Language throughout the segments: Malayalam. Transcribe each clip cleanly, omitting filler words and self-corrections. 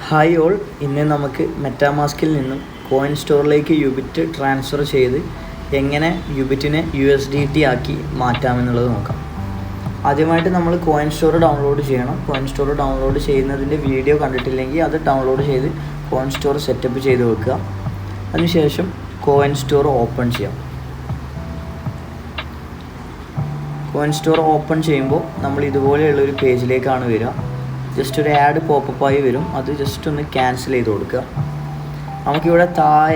ഹായ് ഓൾ, ഇന്ന് നമുക്ക് മെറ്റാമാസ്കിൽ നിന്നും കോയിൻ സ്റ്റോറിലേക്ക് യുബിറ്റ് ട്രാൻസ്ഫർ ചെയ്ത് എങ്ങനെ യുബിറ്റിനെ USDT ആക്കി മാറ്റാമെന്നുള്ളത് നോക്കാം. ആദ്യമായിട്ട് നമ്മൾ കോയിൻ സ്റ്റോർ ഡൗൺലോഡ് ചെയ്യണം. കോയിൻ സ്റ്റോർ ഡൗൺലോഡ് ചെയ്യുന്നതിൻ്റെ വീഡിയോ കണ്ടിട്ടില്ലെങ്കിൽ അത് ഡൗൺലോഡ് ചെയ്ത് കോയിൻ സ്റ്റോർ സെറ്റപ്പ് ചെയ്ത് വെക്കുക. അതിനുശേഷം കോയിൻ സ്റ്റോർ ഓപ്പൺ ചെയ്യാം. കോയിൻ സ്റ്റോർ ഓപ്പൺ ചെയ്യുമ്പോൾ നമ്മൾ ഇതുപോലെയുള്ളൊരു പേജിലേക്കാണ് വരിക. ജസ്റ്റ് ഒരു ആഡ് പോപ്പപ്പായി വരും. അത് ജസ്റ്റ് ഒന്ന് ക്യാൻസൽ ചെയ്ത് കൊടുക്കുക. നമുക്കിവിടെ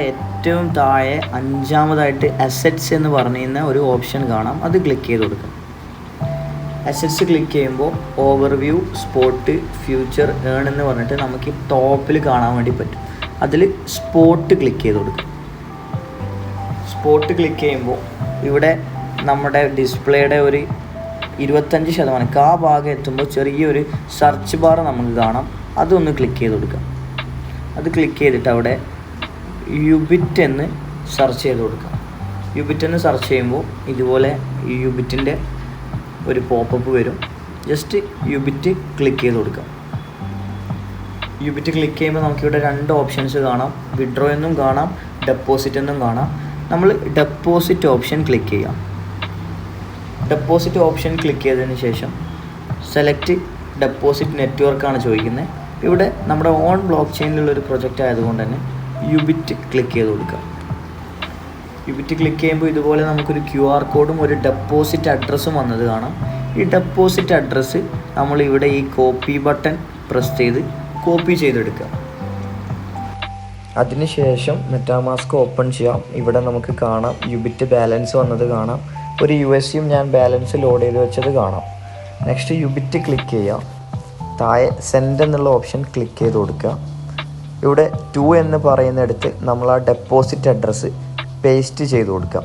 ഏറ്റവും താഴെ അഞ്ചാമതായിട്ട് അസറ്റ്സ് എന്ന് പറയുന്ന ഒരു ഓപ്ഷൻ കാണാം. അത് ക്ലിക്ക് ചെയ്ത് കൊടുക്കുക. അസറ്റ്സ് ക്ലിക്ക് ചെയ്യുമ്പോൾ ഓവർവ്യൂ, സ്പോട്ട്, ഫ്യൂച്ചർ, ഏൺ എന്ന് പറഞ്ഞിട്ട് നമുക്ക് ടോപ്പിൽ കാണാൻ വേണ്ടി പറ്റും. അതിൽ സ്പോട്ട് ക്ലിക്ക് ചെയ്ത് കൊടുക്കുക. സ്പോട്ട് ക്ലിക്ക് ചെയ്യുമ്പോൾ ഇവിടെ നമ്മുടെ ഡിസ്പ്ലേയുടെ ഒരു 25% ആ ഭാഗം എത്തുമ്പോൾ ചെറിയൊരു സെർച്ച് ബാർ നമുക്ക് കാണാം. അതൊന്ന് ക്ലിക്ക് ചെയ്ത് കൊടുക്കാം. അത് ക്ലിക്ക് ചെയ്തിട്ട് അവിടെ യുബിറ്റ് എന്ന് സെർച്ച് ചെയ്ത് കൊടുക്കാം. യുബിറ്റ് എന്ന് സെർച്ച് ചെയ്യുമ്പോൾ ഇതുപോലെ യുബിറ്റിൻ്റെ ഒരു പോപ്പപ്പ് വരും. ജസ്റ്റ് യുബിറ്റ് ക്ലിക്ക് ചെയ്ത് കൊടുക്കാം. യുബിറ്റ് ക്ലിക്ക് ചെയ്യുമ്പോൾ നമുക്കിവിടെ രണ്ട് ഓപ്ഷൻസ് കാണാം. വിഡ്രോ എന്നും കാണാം, ഡെപ്പോസിറ്റ് എന്നും കാണാം. നമ്മൾ ഡെപ്പോസിറ്റ് ഓപ്ഷൻ ക്ലിക്ക് ചെയ്യാം. ഡെപ്പോസിറ്റ് ഓപ്ഷൻ ക്ലിക്ക് ചെയ്തതിന് ശേഷം സെലക്ട് ഡെപ്പോസിറ്റ് നെറ്റ്വർക്കാണ് ചോദിക്കുന്നത്. ഇവിടെ നമ്മുടെ ഓൺ ബ്ലോക്ക് ചെയിനിലുള്ളൊരു പ്രൊജക്റ്റ് ആയതുകൊണ്ട് തന്നെ യുബിറ്റ് ക്ലിക്ക് ചെയ്ത് കൊടുക്കുക. യുബിറ്റ് ക്ലിക്ക് ചെയ്യുമ്പോൾ ഇതുപോലെ നമുക്കൊരു QR കോഡും ഒരു ഡെപ്പോസിറ്റ് അഡ്രസ്സും വന്നത് കാണാം. ഈ ഡെപ്പോസിറ്റ് അഡ്രസ്സ് നമ്മൾ ഇവിടെ ഈ കോപ്പി ബട്ടൺ പ്രസ് ചെയ്ത് കോപ്പി ചെയ്തെടുക്കുക. അതിനുശേഷം മെറ്റാമാസ്ക് ഓപ്പൺ ചെയ്യാം. ഇവിടെ നമുക്ക് കാണാം യുബിറ്റ് ബാലൻസ് വന്നത് കാണാം. ഒരു USDയും ഞാൻ ബാലൻസ് ലോഡ് ചെയ്ത് വെച്ചത് കാണാം. നെക്സ്റ്റ് യുബിറ്റ് ക്ലിക്ക് ചെയ്യുക. താഴെ സെൻഡ് എന്നുള്ള ഓപ്ഷൻ ക്ലിക്ക് ചെയ്ത് കൊടുക്കുക. ഇവിടെ 2 എന്ന് പറയുന്നിടത്ത് നമ്മൾ ആ ഡെപ്പോസിറ്റ് അഡ്രസ്സ് പേസ്റ്റ് ചെയ്ത് കൊടുക്കുക.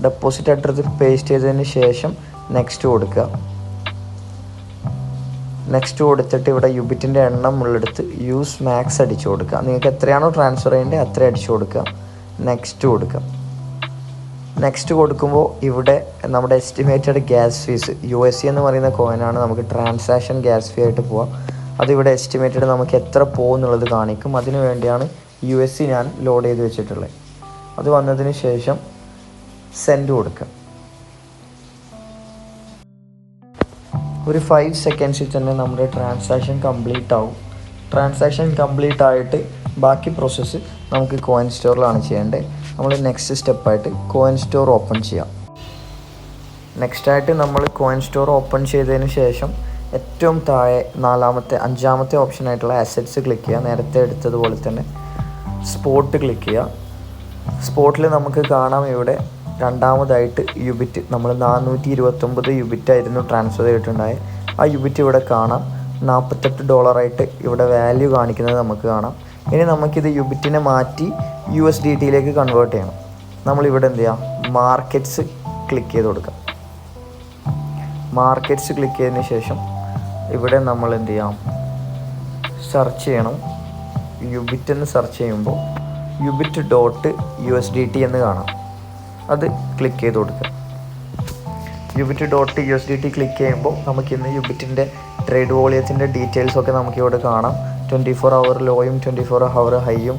ഡെപ്പോസിറ്റ് അഡ്രസ്സ് പേസ്റ്റ് ചെയ്തതിന് ശേഷം നെക്സ്റ്റ് കൊടുക്കുക. നെക്സ്റ്റ് കൊടുത്തിട്ട് ഇവിടെ യുബിറ്റിൻ്റെ എണ്ണം ഉള്ളെടുത്ത് യൂസ് മാക്സ് അടിച്ചു കൊടുക്കുക. നിങ്ങൾക്ക് എത്രയാണോ ട്രാൻസ്ഫർ ചെയ്യേണ്ടത് അത്ര അടിച്ചു കൊടുക്കുക. നെക്സ്റ്റ് കൊടുക്കുക. നെക്സ്റ്റ് കൊടുക്കുമ്പോൾ ഇവിടെ നമ്മുടെ എസ്റ്റിമേറ്റഡ് ഗ്യാസ് ഫീസ് USD എന്ന് പറയുന്ന കോയിനാണ് നമുക്ക് ട്രാൻസാക്ഷൻ ഗ്യാസ് ഫീ ആയിട്ട് പോവാം. അതിവിടെ എസ്റ്റിമേറ്റഡ് നമുക്ക് എത്ര പോകുന്നുള്ളത് കാണിക്കും. അതിനു വേണ്ടിയാണ് USD ഞാൻ ലോഡ് ചെയ്ത് വെച്ചിട്ടുള്ളത്. അത് വന്നതിന് ശേഷം സെൻഡ് കൊടുക്കുക. ഒരു 5 സെക്കൻഡ്സിൽ തന്നെ നമ്മുടെ ട്രാൻസാക്ഷൻ കംപ്ലീറ്റ് ആവും. ട്രാൻസാക്ഷൻ കംപ്ലീറ്റ് ആയിട്ട് ബാക്കി പ്രോസസ്സ് നമുക്ക് കോയിൻ സ്റ്റോറിലാണ് ചെയ്യേണ്ടത്. നമ്മൾ നെക്സ്റ്റ് സ്റ്റെപ്പായിട്ട് കോയിൻ സ്റ്റോർ ഓപ്പൺ ചെയ്യാം. നെക്സ്റ്റായിട്ട് നമ്മൾ കോയിൻ സ്റ്റോർ ഓപ്പൺ ചെയ്തതിന് ശേഷം ഏറ്റവും താഴെ അഞ്ചാമത്തെ ഓപ്ഷനായിട്ടുള്ള അസറ്റ്സ് ക്ലിക്ക് ചെയ്യുക. നേരത്തെ എടുത്തതുപോലെ തന്നെ സ്പോട്ട് ക്ലിക്ക് ചെയ്യുക. സ്പോട്ടിൽ നമുക്ക് കാണാം ഇവിടെ രണ്ടാമതായിട്ട് യുബിറ്റ് നമ്മൾ 429 യുബിറ്റായിരുന്നു ട്രാൻസ്ഫർ ചെയ്തിട്ടുണ്ടായത്. ആ യുബിറ്റ് ഇവിടെ കാണാം. $48 ഇവിടെ വാല്യൂ കാണിക്കുന്നത് നമുക്ക് കാണാം. ഇനി നമുക്കിത് യുബിറ്റിനെ മാറ്റി USDTയിലേക്ക് കൺവേർട്ട് ചെയ്യണം. നമ്മളിവിടെ എന്ത് ചെയ്യാം, മാർക്കറ്റ്സ് ക്ലിക്ക് ചെയ്ത് കൊടുക്കാം. മാർക്കറ്റ്സ് ക്ലിക്ക് ചെയ്തതിന് ശേഷം ഇവിടെ നമ്മൾ എന്ത് ചെയ്യാം, സെർച്ച് ചെയ്യണം. യുബിറ്റ് എന്ന് സെർച്ച് ചെയ്യുമ്പോൾ UBIT.USDT എന്ന് കാണാം. അത് ക്ലിക്ക് ചെയ്ത് കൊടുക്കുക. UBIT.USDT ക്ലിക്ക് ചെയ്യുമ്പോൾ നമുക്കിന്ന് യുബിറ്റിൻ്റെ ട്രേഡ് വോളിയത്തിൻ്റെ ഡീറ്റെയിൽസൊക്കെ നമുക്കിവിടെ കാണാം. 24 അവർ ലോയും 24 അവർ ഹൈയും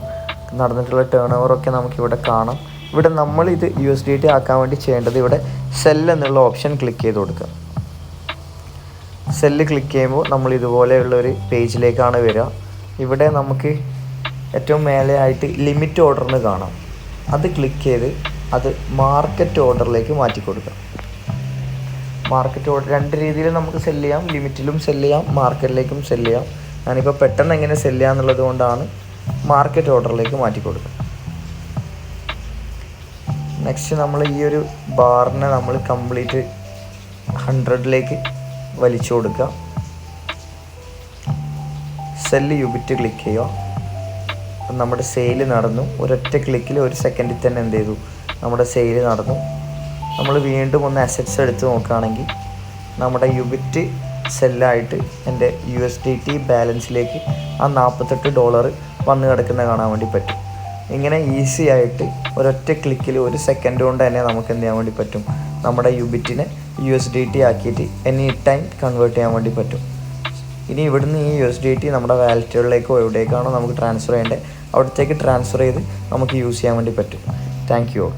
നടന്നിട്ടുള്ള ടേൺ ഓവറൊക്കെ നമുക്കിവിടെ കാണാം. ഇവിടെ നമ്മളിത് USDT ആക്കാൻ വേണ്ടി ചെയ്യേണ്ടത് ഇവിടെ സെല്ല് എന്നുള്ള ഓപ്ഷൻ ക്ലിക്ക് ചെയ്ത് കൊടുക്കുക. സെല്ല് ക്ലിക്ക് ചെയ്യുമ്പോൾ നമ്മൾ ഇതുപോലെയുള്ളൊരു പേജിലേക്കാണ് വരിക. ഇവിടെ നമുക്ക് ഏറ്റവും മേലെ ആയിട്ട് ലിമിറ്റ് ഓർഡറിന് കാണാം. അത് ക്ലിക്ക് ചെയ്ത് അത് മാർക്കറ്റ് ഓർഡറിലേക്ക് മാറ്റി കൊടുക്കുക. മാർക്കറ്റ് ഓർഡർ രണ്ട് രീതിയിൽ നമുക്ക് സെല്ല് ചെയ്യാം. ലിമിറ്റിലും സെല്ല് ചെയ്യാം, മാർക്കറ്റിലേക്കും സെല്ല് ചെയ്യാം. ഞാനിപ്പോൾ പെട്ടെന്ന് എങ്ങനെ സെല്ല് ചെയ്യുക എന്നുള്ളത് കൊണ്ടാണ് മാർക്കറ്റ് ഓർഡറിലേക്ക് മാറ്റി കൊടുക്കുക. നെക്സ്റ്റ് നമ്മൾ ഈ ഒരു ബാറിനെ നമ്മൾ കംപ്ലീറ്റ് 100ലേക്ക് വലിച്ചു കൊടുക്കുക. സെല്ല് യുബിറ്റ് ക്ലിക്ക് ചെയ്യുക. നമ്മുടെ സെയിൽ നടന്നു. ഒരൊറ്റ ക്ലിക്കിൽ 1 സെക്കൻഡിൽ തന്നെ എന്ത് ചെയ്തു, നമ്മുടെ സെയിൽ നടന്നു. നമ്മൾ വീണ്ടും ഒന്ന് അസറ്റ്സ് എടുത്ത് നോക്കുകയാണെങ്കിൽ നമ്മുടെ യുബിറ്റ് സെല്ലായിട്ട് എൻ്റെ USDT ബാലൻസിലേക്ക് ആ $48 വന്ന് കിടക്കുന്ന കാണാൻ വേണ്ടി പറ്റും. ഇങ്ങനെ ഈസി ആയിട്ട് ഒരൊറ്റ ക്ലിക്കിൽ 1 സെക്കൻഡ് കൊണ്ട് തന്നെ നമുക്ക് എന്ത് ചെയ്യാൻ വേണ്ടി പറ്റും, നമ്മുടെ യുബിറ്റിനെ USDT ആക്കിയിട്ട് എനി ടൈം കൺവേർട്ട് ചെയ്യാൻ വേണ്ടി പറ്റും. ഇനി ഇവിടുന്ന് ഈ USDT നമ്മുടെ വാലറ്റുകളിലേക്കോ എവിടേക്കാണോ നമുക്ക് ട്രാൻസ്ഫർ ചെയ്യേണ്ടത് അവിടത്തേക്ക് ട്രാൻസ്ഫർ ചെയ്ത് നമുക്ക് യൂസ് ചെയ്യാൻ വേണ്ടി പറ്റും. Thank you.